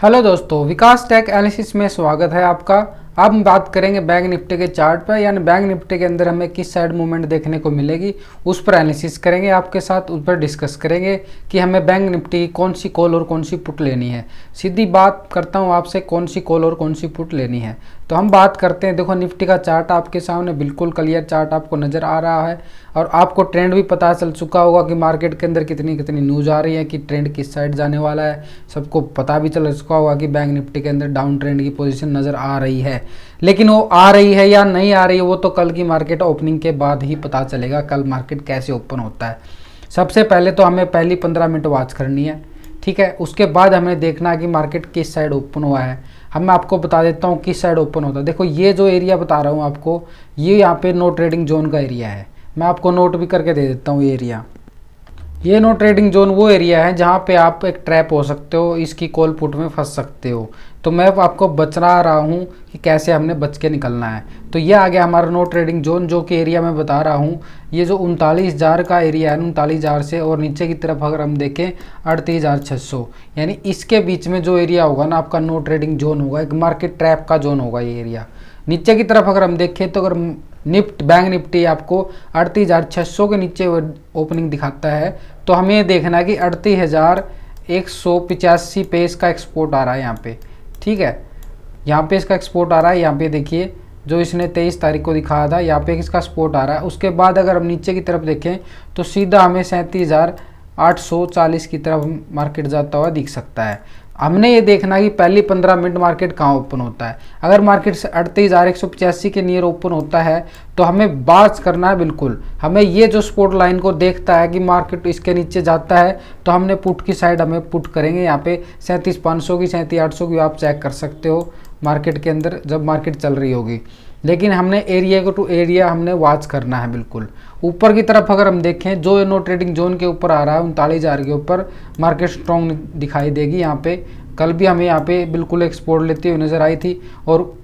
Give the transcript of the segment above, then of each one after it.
Hello दोस्तों, विकास take analysis में स्वागत है आपका। अब हम बात करेंगे बैंक निफ्टी के चार्ट पर, यानी बैंक निफ्टी के अंदर हमें किस साइड मूवमेंट देखने को मिलेगी उस पर एनालिसिस करेंगे आपके साथ, उस पर डिस्कस करेंगे कि हमें बैंक निफ्टी की कौन सी कॉल और कौन सी पुट लेनी है। सीधी बात करता हूं आपसे, कौन सी कॉल और कौन सी पुट लेनी है। तो हम बात करते हैं। देखो, निफ्टी का चार्ट आपके सामने बिल्कुल क्लियर चार्ट आपको नज़र आ रहा है और आपको ट्रेंड भी पता चल चुका होगा कि मार्केट के अंदर कितनी कितनी न्यूज़ आ रही है कि ट्रेंड किस साइड जाने वाला है। सबको पता भी चल चुका होगा कि बैंक निफ्टी के अंदर डाउन ट्रेंड की पोजीशन नज़र आ रही है, लेकिन वो आ रही है या नहीं आ रही है वो तो कल की मार्केट ओपनिंग के बाद ही पता चलेगा, कल मार्केट कैसे ओपन होता है। सबसे पहले तो हमें पहली 15 मिनट वॉच करनी है, ठीक है। उसके बाद हमें देखना है कि मार्केट किस साइड ओपन हुआ है। हम मैं आपको बता देता हूँ किस साइड ओपन होता है। देखो, ये जो एरिया बता रहा हूँ आपको, ये यहाँ पे नो ट्रेडिंग जोन का एरिया है। मैं आपको नोट भी करके दे देता हूँ। ये एरिया, ये नो ट्रेडिंग जोन वो एरिया है जहाँ पे आप एक ट्रैप हो सकते हो, इसकी कॉल पुट में फंस सकते हो। तो मैं आपको बता रहा हूँ कि कैसे हमने बच के निकलना है। तो ये आ गया हमारा नो ट्रेडिंग जोन, जो कि एरिया मैं बता रहा हूँ। ये जो 39,000 का एरिया है, 39,000 से और नीचे की तरफ अगर हम देखें 38,600, यानी इसके बीच में जो एरिया होगा ना आपका नो ट्रेडिंग जोन होगा, एक मार्केट ट्रैप का जोन होगा ये एरिया। नीचे की तरफ अगर हम देखें तो अगर बैंक निफ्टी आपको 38,600 के नीचे ओपनिंग दिखाता है तो हमें ये देखना है कि 38,185 पे इसका एक्सपोर्ट आ रहा है यहाँ पे, ठीक है। यहाँ पे इसका एक्सपोर्ट आ रहा है, यहाँ पे देखिए जो इसने 23 तारीख को दिखाया था, यहाँ पे इसका एक्सपोर्ट आ रहा है। उसके बाद अगर हम नीचे की तरफ देखें तो सीधा हमें 37,840 की तरफ मार्केट जाता हुआ दिख सकता है। हमने ये देखना कि पहली 15 मिनट मार्केट कहाँ ओपन होता है। अगर मार्केट 38,185 के नियर ओपन होता है तो हमें बात करना है बिल्कुल। हमें ये जो स्पोर्ट लाइन को देखता है कि मार्केट इसके नीचे जाता है तो हमने पुट की साइड हमें पुट करेंगे। यहाँ पे 37,500 की, 37,800 की आप चेक कर सकते हो मार्केट के अंदर जब मार्केट चल रही होगी। लेकिन हमने एरिया को टू एरिया हमने वॉच करना है बिल्कुल। ऊपर की तरफ अगर हम देखें, जो नो ट्रेडिंग जोन के ऊपर आ रहा है 39,000 के ऊपर मार्केट स्ट्रॉन्ग दिखाई देगी। यहाँ पे कल भी हमें यहाँ पे बिल्कुल एक्सपोर्ट लेती हुई नज़र आई थी और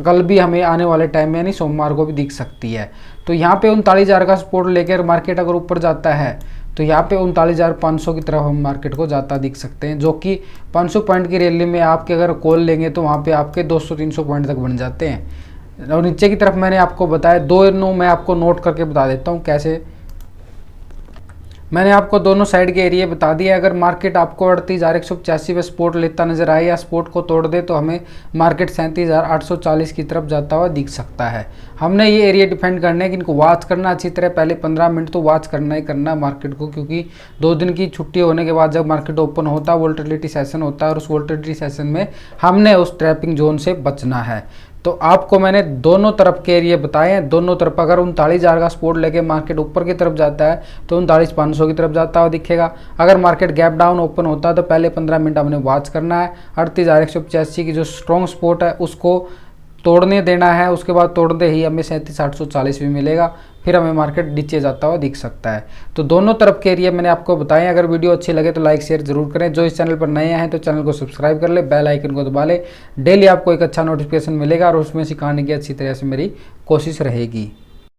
कल भी हमें आने वाले टाइम में यानी सोमवार को भी दिख सकती है। तो यहाँ पे 39,000 का सपोर्ट लेकर मार्केट अगर ऊपर जाता है तो यहाँ पे 39,500 की तरफ हम मार्केट को जाता दिख सकते हैं, जो कि 500 पॉइंट की रैली में आपके अगर कॉल लेंगे तो वहाँ पे आपके 200-300 पॉइंट तक बन जाते हैं। और नीचे की तरफ मैंने आपको बताया दो नो, मैं आपको नोट करके बता देता हूँ कैसे। मैंने आपको दोनों साइड के एरिया बता दिया। अगर मार्केट आपको 38,185 पे सपोर्ट लेता नजर आए या सपोर्ट को तोड़ दे तो हमें मार्केट 37,840 की तरफ जाता हुआ दिख सकता है। हमने ये एरिया डिफेंड करने की इनको वॉच करना अच्छी तरह, पहले 15 मिनट तो वॉच करना ही करना मार्केट को, क्योंकि 2 दिन की छुट्टी होने के बाद जब मार्केट ओपन होता है वोलेटिलिटी सेशन होता है और उस वोलेटिलिटी सेशन में हमने उस ट्रैपिंग जोन से बचना है। तो आपको मैंने दोनों तरफ के एरिया बताए हैं। दोनों तरफ अगर 39,000 का सपोर्ट लेके मार्केट ऊपर की तरफ जाता है तो 39,500 की तरफ जाता हुआ दिखेगा। अगर मार्केट गैप डाउन ओपन होता है तो पहले 15 मिनट हमने वॉच करना है। 38,185 की जो स्ट्रॉन्ग सपोर्ट है उसको तोड़ने देना है। उसके बाद तोड़ते ही हमें 37,840 भी मिलेगा, फिर हमें मार्केट नीचे जाता हुआ दिख सकता है। तो दोनों तरफ के एरिया मैंने आपको बताए। अगर वीडियो अच्छी लगे तो लाइक शेयर जरूर करें। जो इस चैनल पर नए हैं तो चैनल को सब्सक्राइब कर ले, बेल आइकन को दबा ले। डेली आपको एक अच्छा नोटिफिकेशन मिलेगा और उसमें सिखाने की अच्छी तरह से मेरी कोशिश रहेगी।